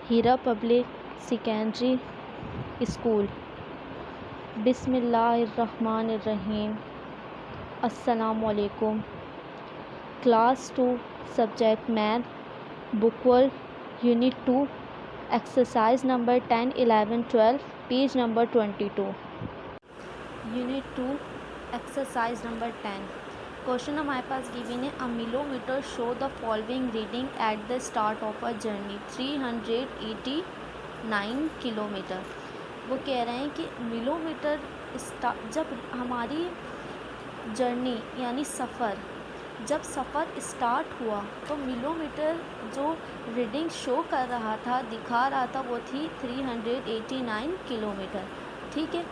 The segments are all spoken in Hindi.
हीरा पब्लिक सेकेंडरी स्कूल। बिस्मिल्लाहिर्रहमानिर्रहीम। अस्सलामुअलैकुम। Class 2 subject math, book world, unit 2, exercise number 10, 11, 12, page number 22। Unit 2, exercise number 10। Question हमारे पास गिवन है, a milometer show the following reading at the start of a journey 389 kilometre. वो कह रहे हैं कि मिलोमीटर जब हमारी जर्नी यानी जब सफ़र स्टार्ट हुआ तो मिलोमीटर जो रीडिंग शो कर रहा था, दिखा रहा था, वो थी 389 किलोमीटर। ठीक है।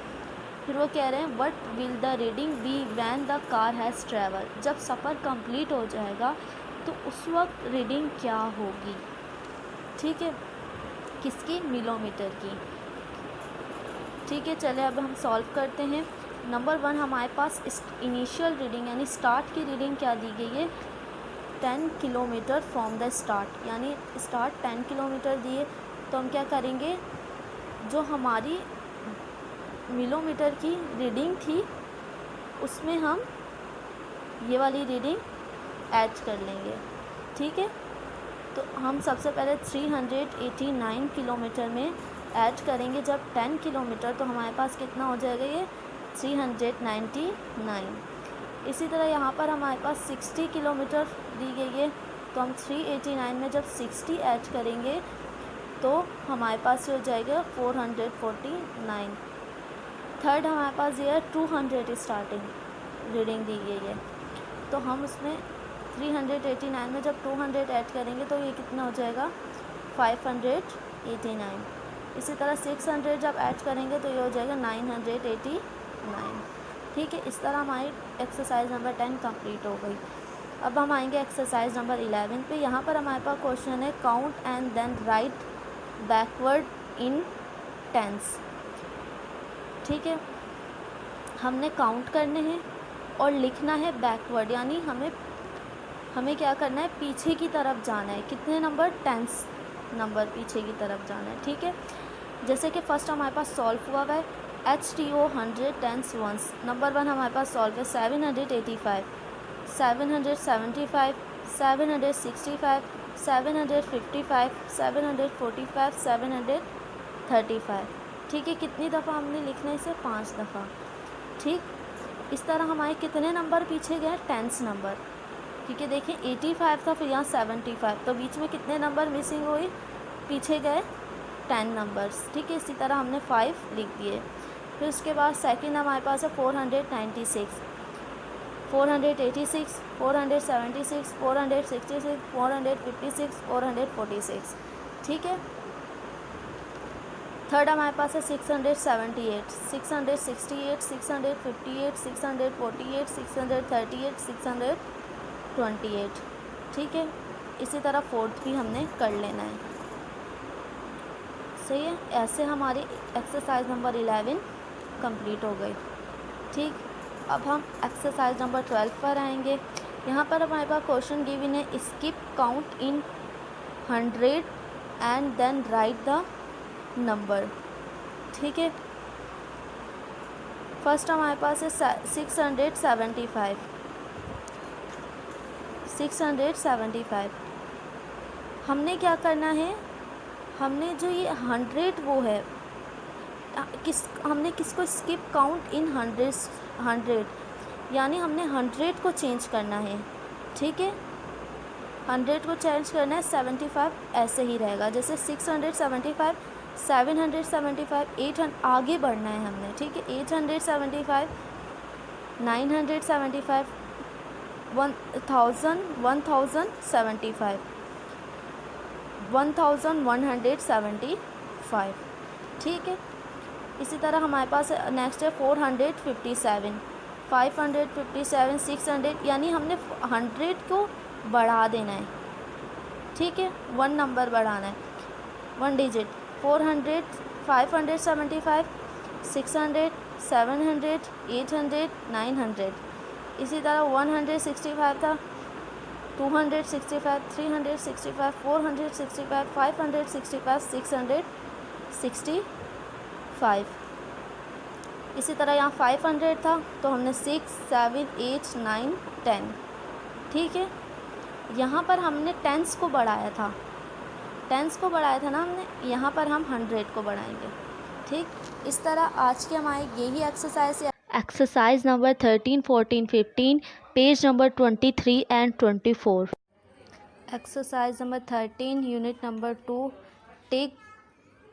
फिर वो कह रहे हैं, what will the reading be when the car has travel. जब सफ़र कंप्लीट हो जाएगा तो उस वक्त रीडिंग क्या होगी। ठीक है, किसकी? मिलोमीटर की। ठीक है, चले अब हम सॉल्व करते हैं। नंबर 1 हमारे पास इनिशियल रीडिंग यानी स्टार्ट की रीडिंग क्या दी गई है? 10 किलोमीटर फ्रॉम द स्टार्ट, यानी स्टार्ट 10 किलोमीटर दिए। तो हम क्या करेंगे, जो हमारी मिलोमीटर की रीडिंग थी उसमें हम ये वाली रीडिंग ऐड कर लेंगे। ठीक है, तो हम सबसे पहले 389 किलोमीटर में ऐड करेंगे जब 10 किलोमीटर, तो हमारे पास कितना हो जाएगा? ये 399। इसी तरह यहाँ पर हमारे पास 60 किलोमीटर दी गई है, तो हम 389 में जब 60 ऐड करेंगे तो हमारे पास ये हो जाएगा 449। थर्ड हमारे पास ये है 200 स्टार्टिंग रीडिंग दी गई है, तो हम उसमें 389 में जब 200 ऐड करेंगे तो ये कितना हो जाएगा? 589। इसी तरह 600 जब ऐड करेंगे तो ये हो जाएगा 989। ठीक है, इस तरह हमारी एक्सरसाइज नंबर 10 कंप्लीट हो गई। अब हम आएंगे एक्सरसाइज नंबर 11 पे। यहाँ पर हमारे पास क्वेश्चन है, count and then write backward in tens. ठीक है, हमने काउंट करने हैं और लिखना है बैकवर्ड, यानी हमें क्या करना है? पीछे की तरफ जाना है। कितने नंबर? 10 नंबर पीछे की तरफ जाना है। ठीक है, जैसे कि फर्स्ट हमारे पास सॉल्व हुआ है HTO 100 10 वंस। नंबर 1 हमारे पास सॉल्व है 785, 775, 765, 755, 745, 735। ठीक है, कितनी दफ़ा हमने लिखना है इसे? 5 दफ़ा। ठीक, इस तरह हमारे कितने नंबर पीछे गए? 10 नंबर। ठीक है, देखिए 85 था, फिर यहाँ 75, तो बीच में कितने नंबर मिसिंग हुए? पीछे गए 10 नंबर्स। ठीक है, इसी तरह हमने 5 लिख दिए। फिर उसके बाद सेकंड हमारे पास है 496, 486, 476, 466, 456, 446। ठीक है, थर्ड हमारे पास है 678, 668, 658, 648, 638, 628। ठीक है, इसी तरह फोर्थ भी हमने कर लेना है। सही है, ऐसे हमारी एक्सरसाइज नंबर 11 कंप्लीट हो गई। ठीक, अब हम एक्सरसाइज नंबर 12 पर आएंगे। यहाँ पर हमारे पास क्वेश्चन गिवन है, skip count in 100 and then write the number. ठीक है, फर्स्ट हमारे पास है 675, 675। हमने क्या करना है? हमने जो ये 100 वो है, हमने किसको स्किप काउंट इन 100, यानी हमने 100 को चेंज करना है। ठीक है, 100 को चेंज करना है, 75 ऐसे ही रहेगा। जैसे 675, 775, 800 आगे बढ़ना है हमने। ठीक है, 875, 975, 1000, 1075, 1175। ठीक है, इसी तरह हमारे पास नेक्स्ट है 457, 557, 600, यानी हमने 100 को बढ़ा देना है। ठीक है, 1 नंबर बढ़ाना है, 1 डिजिट। 400, 575, 600, 700, 800, 900। इसी तरह 165 था, 265, 365, 465, 565, 665। इसी तरह यहाँ 500 था तो हमने 6, 7, 8, 9, 10। ठीक है, यहाँ पर हमने टेंस को बढ़ाया था, ना हमने, यहाँ पर हम 100 को बढ़ाएंगे। ठीक, इस तरह आज के हमारे यही exercise number 13, 14, 15, page number 23 and 24। Exercise number 13, unit number 2, take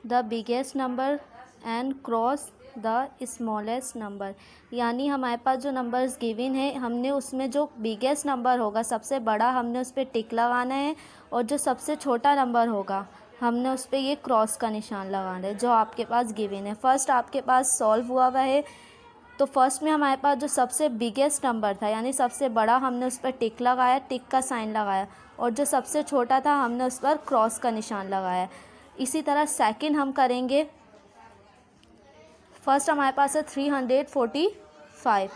the biggest number and cross the smallest number. यानी हमारे पास जो नंबर्स गिवन है, हमने उसमें जो बिगेस्ट नंबर होगा, सबसे बड़ा, हमने उस पर टिक लगाना है, और जो सबसे छोटा नंबर होगा हमने उस पर ये क्रॉस का निशान लगाना है जो आपके पास गिवन है। फर्स्ट आपके पास सॉल्व हुआ है, तो फर्स्ट में हमारे पास जो सबसे बिगेस्ट नंबर था यानी सबसे बड़ा, हमने उस पर टिक लगाया, टिक का साइन लगाया, और जो सबसे छोटा था हमने उस पर क्रॉस का निशान लगाया। इसी तरह सेकंड हम करेंगे। फर्स्ट हमारे पास है 345,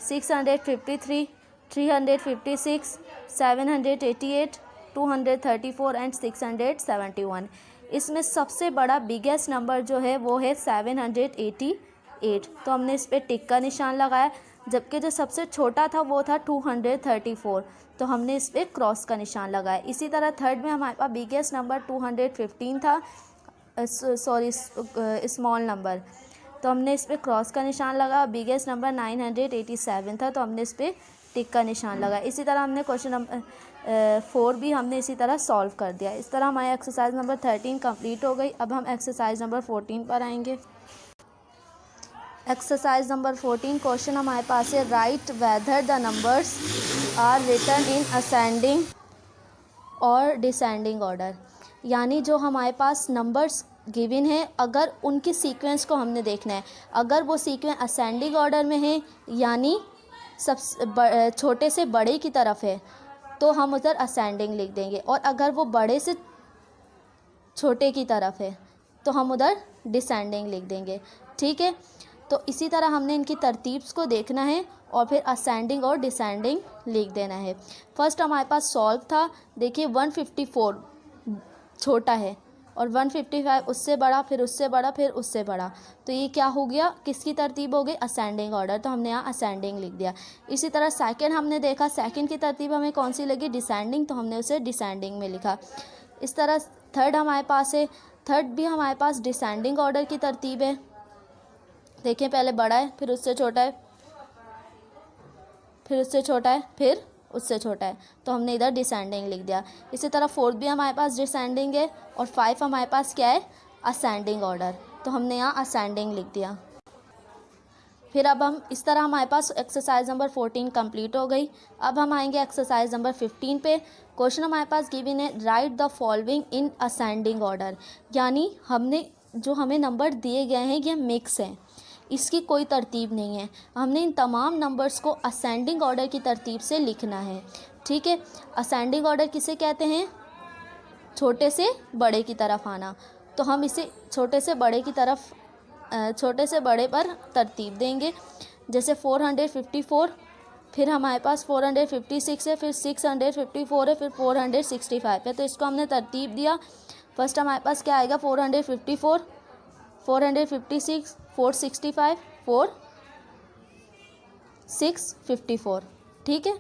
653, 356, 788, 234 एंड 671। इसमें सबसे बड़ा बिगेस्ट नंबर जो है वो है 788, तो हमने इस पर टिक का निशान लगाया। जबकि जो सबसे छोटा था वो था 234, तो हमने इस पर क्रॉस का निशान लगाया। इसी तरह थर्ड में हमारे पास बिगेस्ट नंबर 215 था, स्मॉल नंबर, तो हमने इस पर क्रॉस का निशान लगा। बिगेस्ट नंबर 987 था, तो हमने इस पर टिक का निशान लगा। इसी तरह हमने क्वेश्चन नंबर 4 भी हमने इसी तरह सॉल्व कर दिया। इस तरह हमारी एक्सरसाइज नंबर 13 कंप्लीट हो गई। अब हम एक्सरसाइज नंबर 14 पर आएंगे। एक्सरसाइज नंबर 14 क्वेश्चन हमारे पास है, write whether the numbers are written in ascending और डिसेंडिंग ऑर्डर। यानी जो हमारे पास नंबर्स गिवन है, अगर उनकी सीक्वेंस को हमने देखना है। अगर वो सीक्वेंस असेंडिंग ऑर्डर में है यानी सब छोटे से बड़े की तरफ है तो हम उधर असेंडिंग लिख देंगे, और अगर वो बड़े से छोटे की तरफ है तो हम उधर डिसेंडिंग लिख देंगे। ठीक है, तो इसी तरह हमने इनकी तरतीब्स को देखना है और फिर असेंडिंग और डिसेंडिंग लिख देना है। फर्स्ट हमारे पास सॉल्व था, देखिए 154 छोटा है और 155 उससे बड़ा, फिर उससे बड़ा, फिर उससे बड़ा, तो ये क्या हो गया, किसकी तरतीब हो गई, असेंडिंग ऑर्डर, तो हमने यहाँ असेंडिंग लिख दिया। इसी तरह सेकंड हमने देखा, सेकंड की तरतीब हमें कौन सी लगी, डिसेंडिंग, तो हमने उसे डिसेंडिंग में लिखा। इस तरह थर्ड हमारे पास है, थर्ड भी हमारे पास डिसेंडिंग ऑर्डर की तरतीब है। देखिए पहले बड़ा है, फिर उससे छोटा है, फिर उससे छोटा है, फिर उससे छोटा है, तो हमने इधर डिसेंडिंग लिख दिया। इसी तरह फोर्थ भी हमारे पास डिसेंडिंग है, और 5 हमारे पास क्या है, असेंडिंग ऑर्डर, तो हमने यहाँ असेंडिंग लिख दिया। फिर अब हम इस तरह हमारे पास एक्सरसाइज नंबर 14 कंप्लीट हो गई। अब हम आएंगे एक्सरसाइज नंबर 15 पे। क्वेश्चन हमारे पास गिवन है, right the following in ascending order. यानी हमने जो हमें नंबर दिए गए हैं ये मिक्स हैं, इसकी कोई तरतीब नहीं है। हमने इन तमाम नंबर्स को असेंडिंग ऑर्डर की तरतीब से लिखना है। ठीक है, असेंडिंग ऑर्डर किसे कहते हैं, छोटे से बड़े की तरफ आना, तो हम इसे छोटे से बड़े की तरफ, छोटे से बड़े पर तरतीब देंगे। जैसे 454, फिर हमारे पास 456 है, फिर 654 है, फिर 465 है, तो इसको हमने तरतीब दिया। फर्स्ट हमारे पास क्या आएगा, 454, 456, 465, 654। ठीक है,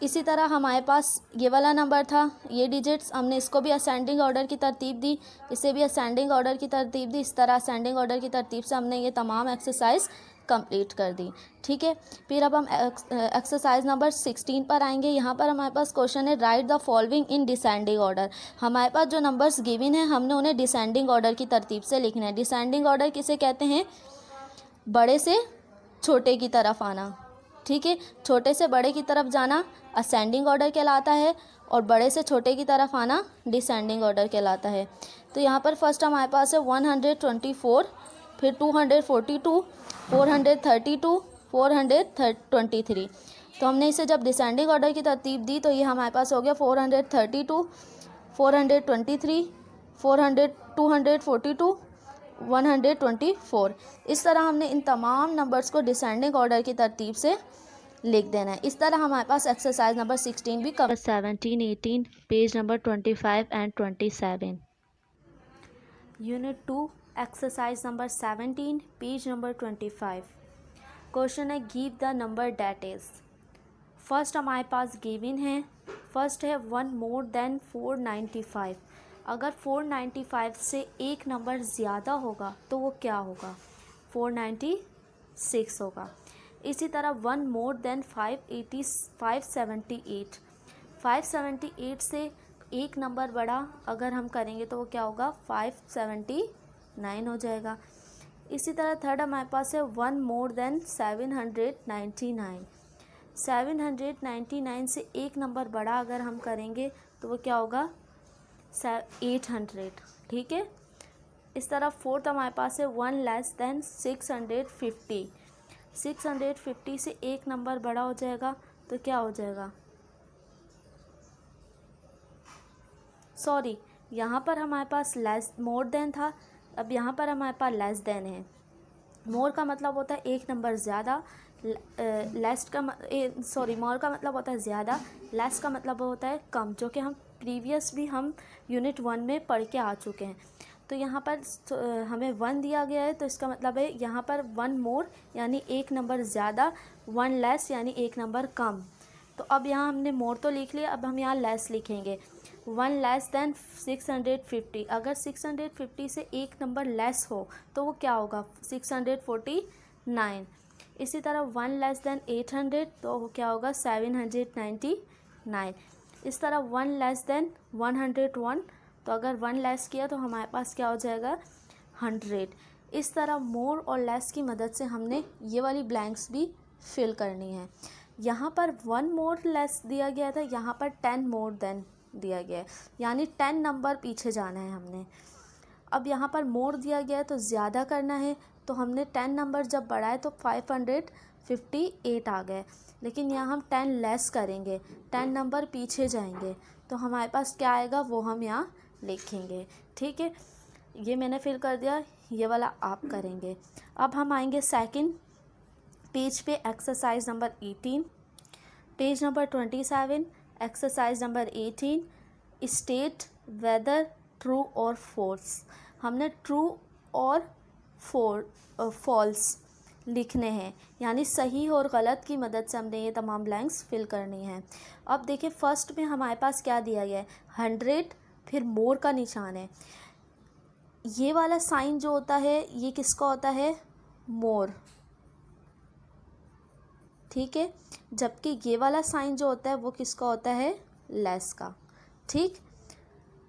इसी तरह हमारे पास ये वाला नंबर था, ये डिजिट्स, हमने इसको भी असेंडिंग ऑर्डर की तरतीब दी, इसे भी असेंडिंग ऑर्डर की तरतीब दी। इस तरह असेंडिंग ऑर्डर की तरतीब से हमने ये तमाम एक्सरसाइज कंप्लीट कर दी। ठीक है, फिर अब हम एक्सरसाइज नंबर 16 पर आएंगे। यहाँ पर हमारे पास क्वेश्चन है, right the following in descending order. हमारे पास जो नंबर्स गिवन हैं हमने उन्हें डिसेंडिंग ऑर्डर की तरतीब से लिखना है। डिसेंडिंग ऑर्डर किसे कहते हैं, बड़े से छोटे की तरफ आना। ठीक है, छोटे से बड़े की तरफ जाना असेंडिंग ऑर्डर कहलाता है, और बड़े से छोटे की तरफ आना डिसेंडिंग ऑर्डर कहलाता है। तो यहाँ पर फर्स्ट हमारे पास है 124, फिर 242, 432, 423। तो हमने इसे जब डिसेंडिंग ऑर्डर की तरतीब दी तो ये हमारे पास हो गया 432, 423, 242, 124। इस तरह हमने इन तमाम नंबर्स को डिसेंडिंग ऑर्डर की तरतीब से लिख देना है। इस तरह हमारे पास एक्सरसाइज नंबर 16 भी cover 17, 18, page number 25 and 27। Unit 2 exercise number 17, page number 25। Question है give the number that is. First हमारे पास गिवन है, फर्स्ट है 1 मोर देन 495। अगर 495 से एक नंबर ज़्यादा होगा तो वो क्या होगा? 496 होगा। इसी तरह 1 मोर देन 578। 578 से एक नंबर बड़ा अगर हम करेंगे तो वो क्या होगा? 579 हो जाएगा। इसी तरह थर्ड हमारे पास है 1 मोर देन 799। 799 से एक नंबर बड़ा अगर हम करेंगे तो वो क्या होगा? 800। ठीक है। इस तरह फोर्थ हमारे पास है 1 लेस देन 650। 650 से एक नंबर बड़ा हो जाएगा तो क्या हो जाएगा? सॉरी, यहाँ पर हमारे पास लेस मोर देन था, अब यहाँ पर हमारे पास लेस देन है। मोर का मतलब होता है एक नंबर ज़्यादा, लेस का सॉरी मोर का मतलब होता है ज़्यादा, लेस का मतलब होता है कम, जो कि हम प्रीवियस भी हम यूनिट 1 में पढ़ के आ चुके हैं। तो यहाँ पर हमें 1 दिया गया है तो इसका मतलब है यहाँ पर 1 मोर यानी एक नंबर ज़्यादा, 1 लेस यानी एक नंबर कम। तो अब यहाँ हमने मोर तो लिख लिया, अब हम यहाँ लेस लिखेंगे। 1 लेस देन 650। अगर 650 से एक नंबर लेस हो तो वो क्या होगा? 649। इसी तरह 1 लेस देन 800 तो वो क्या होगा? 799। इस तरह 1 लेस देन 101, तो अगर 1 लेस किया तो हमारे पास क्या हो जाएगा? 100। इस तरह मोर और लेस की मदद से हमने ये वाली ब्लैंक्स भी फिल करनी है। यहाँ पर 1 मोर लेस दिया गया था, यहाँ पर 10 मोर देन दिया गया है, यानी 10 नंबर पीछे जाना है हमने। अब यहाँ पर मोर दिया गया है तो ज़्यादा करना है, तो हमने 10 नंबर जब बढ़ाए तो 558 आ गए। लेकिन यहाँ हम 10 लेस करेंगे, 10 नंबर पीछे जाएंगे, तो हमारे पास क्या आएगा वो हम यहाँ लिखेंगे। ठीक है, ये मैंने फिल कर दिया, ये वाला आप करेंगे। अब हम आएंगे सेकंड पेज पे, exercise number 18, page number 27, exercise number 18। State whether true और फॉल्स। हमने ट्रू और फॉल्स लिखने हैं, यानी सही और गलत की मदद से हमने ये तमाम ब्लैंक्स फिल करनी है। अब देखिए फर्स्ट में हमारे पास क्या दिया गया है? 100, फिर मोर का निशान है। ये वाला साइन जो होता है ये किसका होता है? मोर। ठीक है, जबकि ये वाला साइन जो होता है वो किसका होता है? लेस का। ठीक,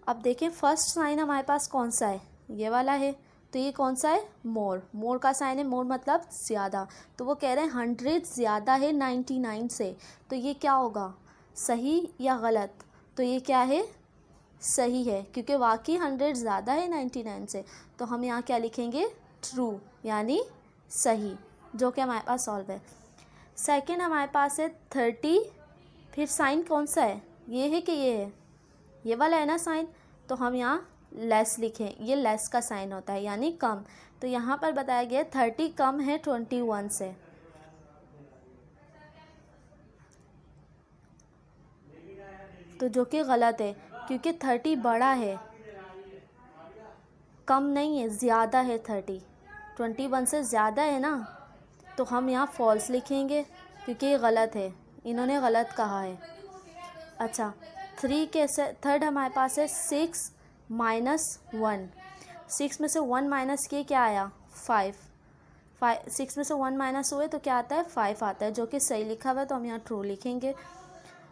अब देखें फर्स्ट साइन हमारे पास कौन सा है? ये वाला है, तो ये कौन सा है? मोर। मोर का साइन है, मोर मतलब ज़्यादा, तो वो कह रहे हैं 100 ज़्यादा है 99 से, तो ये क्या होगा? सही या गलत? तो ये क्या है? सही है, क्योंकि वाकई 100 ज़्यादा है 99 से, तो हम यहाँ क्या लिखेंगे? ट्रू, यानी सही, जो कि हमारे पास सॉल्व है। सेकंड हमारे पास है 30, फिर साइन कौन सा है? ये है कि ये है? ये वाला है ना साइन, तो हम यहाँ लेस लिखें, ये लेस का साइन होता है यानी कम। तो यहाँ पर बताया गया 30 कम है 21 से, तो जो कि गलत है, क्योंकि 30 बड़ा है, कम नहीं है, ज़्यादा है। 30 21 से ज़्यादा है ना, तो हम यहाँ फॉल्स लिखेंगे क्योंकि ये गलत है, इन्होंने गलत कहा है। अच्छा, 3 के थर्ड हमारे पास है 6 माइनस 1। 6 में से 1 माइनस किए क्या आया? 5। 6 में से 1 माइनस हुए तो क्या आता है? 5 आता है, जो कि सही लिखा हुआ है, तो हम यहाँ ट्रू लिखेंगे।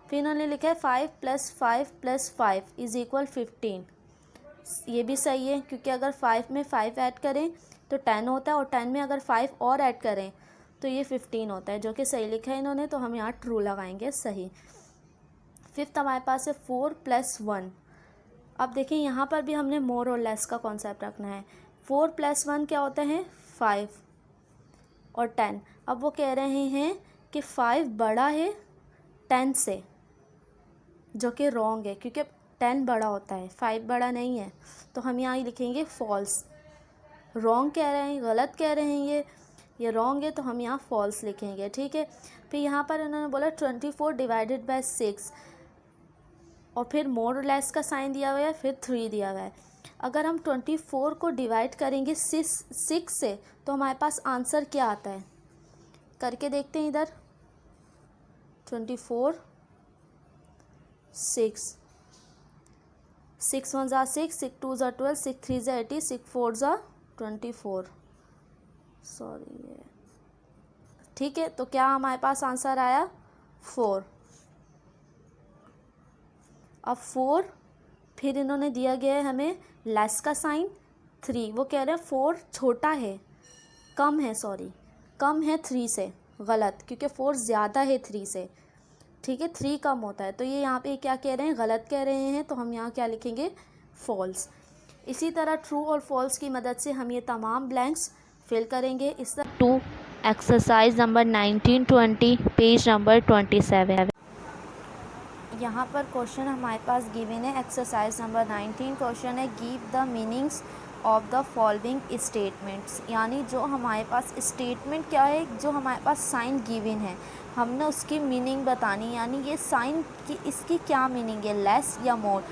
फिर इन्होंने लिखा है 5 + 5 + 5 = 15। ये भी सही है, क्योंकि अगर 5 में 5 ऐड करें तो 10 होता है, और 10 में अगर 5 और ऐड करें तो ये 15 होता है, जो कि सही लिखा है इन्होंने, तो हम यहाँ ट्रू लगाएंगे, सही। फिफ्थ हमारे पास है 4 + 1। अब देखिए यहाँ पर भी हमने मोर और लेस का कॉन्सेप्ट रखना है। 4 + 1 क्या होता है? 5 और 10। अब वो कह रहे हैं कि 5 बड़ा है 10 से, जो कि रॉन्ग है, क्योंकि 10 बड़ा होता है, 5 बड़ा नहीं है, तो हम यहाँ लिखेंगे फॉल्स। रॉन्ग कह रहे हैं, गलत कह रहे हैं ये, ये रॉन्ग है तो हम यहाँ फॉल्स लिखेंगे, ठीक है। फिर यहाँ पर उन्होंने बोला 24 डिवाइडेड बाय 6 और फिर मोर लेस का साइन दिया हुआ है, फिर 3 दिया हुआ है। अगर हम 24 को डिवाइड करेंगे 6 से तो हमारे पास आंसर क्या आता है, करके देखते हैं इधर। 24 6 1 ज़ा 6 2 ज़ा 12 6 3 ज़ा 80 6 4 ज़ा 24, सॉरी, ठीक है। तो क्या हमारे पास आंसर आया 4। अब 4 फिर इन्होंने दिया गया है हमें लेस का साइन 3, वो कह रहे हैं 4 छोटा है, कम है, सॉरी कम है 3 से, गलत, क्योंकि 4 ज़्यादा है 3 से, ठीक है, 3 कम होता है। तो ये यहाँ पे क्या कह रहे हैं, गलत कह रहे हैं, तो हम यहाँ क्या लिखेंगे फॉल्स। इसी तरह ट्रू और फॉल्स की मदद से हम ये तमाम ब्लैंक्स फिल करेंगे। इस तरह 2 एक्सरसाइज नंबर 19-20 पेज नंबर 27। यहाँ पर क्वेश्चन हमारे पास गिवन है, एक्सरसाइज नंबर 19 क्वेश्चन है give the meanings of the following statements, यानी जो हमारे पास स्टेटमेंट क्या है, जो हमारे पास साइन गिवन है हमने उसकी मीनिंग बतानी, यानी ये साइन की इसकी क्या मीनिंग है, लेस या मोर।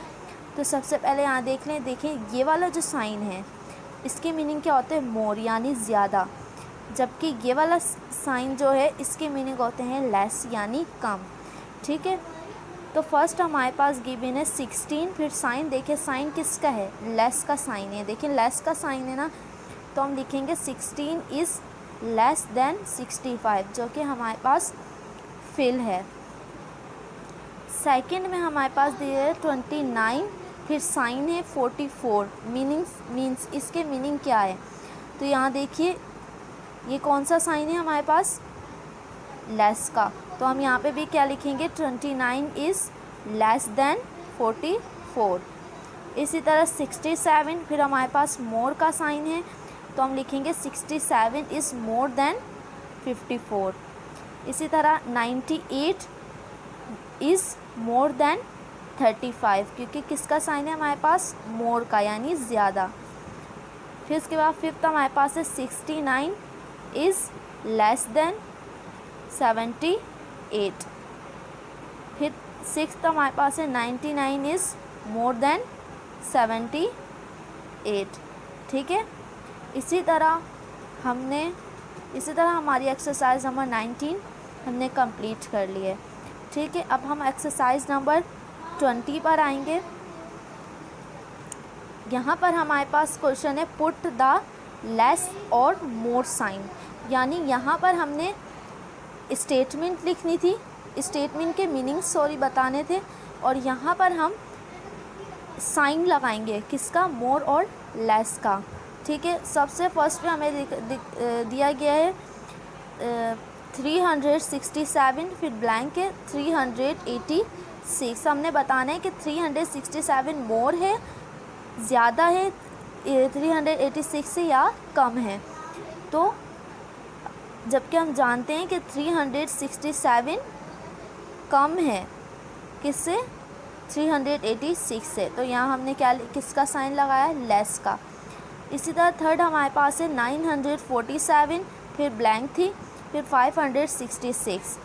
तो सबसे पहले यहाँ देख लें, देखें ये वाला जो साइन है इसकी मीनिंग क्या होता है, मोर यानी ज़्यादा, जबकि ये वाला साइन जो है इसके मीनिंग होते हैं लेस यानी कम, ठीक है। तो फर्स्ट हमारे पास गिवन है 16, फिर साइन देखें, साइन किसका है, लेस का साइन है, देखिए लेस का साइन है ना, तो हम लिखेंगे 16 इज़ लेस देन 65, जो कि हमारे पास फिल है। सेकंड में हमारे पास दिए है 29, फिर साइन है 44, मीन्स इसके मीनिंग क्या है, तो यहाँ देखिए ये कौन सा साइन है हमारे पास, लेस का, तो हम यहाँ पे भी क्या लिखेंगे 29 इज़ लेस देन 44। इसी तरह 67, फिर हमारे पास मोर का साइन है, तो हम लिखेंगे 67 इज़ मोर देन 54। इसी तरह 98 इज़ मोर देन 35, क्योंकि किसका साइन है हमारे पास, मोर का यानी ज़्यादा। फिर उसके बाद फिफ्थ हमारे पास है 69 इज़ लेस देन 78। फिर सिक्स्थ हमारे पास है 99 इज़ मोर देन 78, ठीक है। इसी तरह हमारी एक्सरसाइज नंबर 19 हमने कंप्लीट कर ली है, ठीक है। अब हम एक्सरसाइज नंबर 20 पर आएंगे। यहाँ पर हमारे पास क्वेश्चन है पुट द लेस और मोर साइन, यानी यहाँ पर हमने स्टेटमेंट लिखनी थी, स्टेटमेंट के मीनिंग बताने थे, और यहाँ पर हम साइन लगाएंगे किसका, मोर और लेस का, ठीक है। सबसे फर्स्ट पे हमें दिया गया है 367, फिर ब्लैंक है 386। हमने बताना है कि 367 मोर है, ज़्यादा है 386 से या कम है। तो जबकि हम जानते हैं कि 367 कम है किससे, 386 से, तो यहाँ हमने किसका साइन लगाया, लेस का। इसी तरह थर्ड हमारे पास है 947, फिर ब्लैंक थी, फिर 566,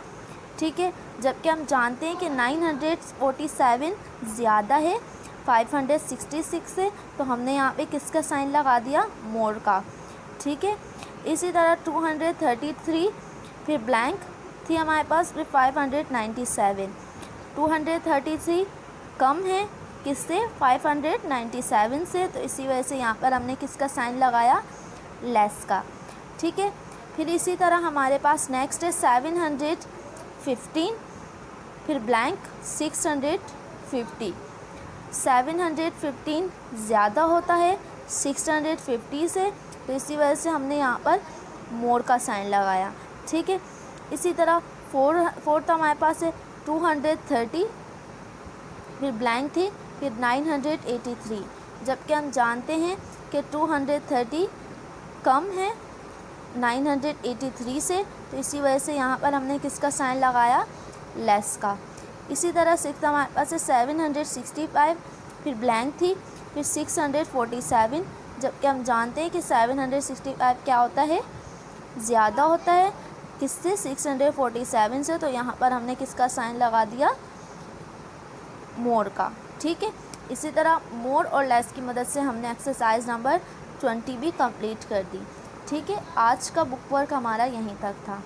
ठीक है। जबकि हम जानते हैं कि 947 ज़्यादा है 566 से, तो हमने यहाँ पे किसका साइन लगा दिया, मोर का, ठीक है। इसी तरह 233, फिर ब्लैंक थी हमारे पास, फिर 597। 233 कम है किससे, 597 से, तो इसी वजह से यहाँ पर हमने किसका साइन लगाया, लेस का, ठीक है। फिर इसी तरह हमारे पास नेक्स्ट है 715, फिर ब्लैंक 650। 715 ज़्यादा होता है 650 से, तो इसी वजह से हमने यहाँ पर मोर का साइन लगाया, ठीक है। इसी तरह फोर्थ हमारे पास है 230, फिर ब्लैंक थी, फिर 983, जबकि हम जानते हैं कि 230 कम है 983 से, तो इसी वजह से यहाँ पर हमने किसका साइन लगाया, लेस का। इसी तरह सिक्स हमारे पास है 765, फिर ब्लैंक थी, फिर 647, जबकि हम जानते हैं कि 765 क्या होता है, ज़्यादा होता है किससे, 647 से, तो यहाँ पर हमने किसका साइन लगा दिया, मोर का। ठीक है, इसी तरह मोर और लेस की मदद से हमने एक्सरसाइज नंबर 20 भी कंप्लीट कर दी। ठीक है, आज का बुक वर्क हमारा यहीं तक था।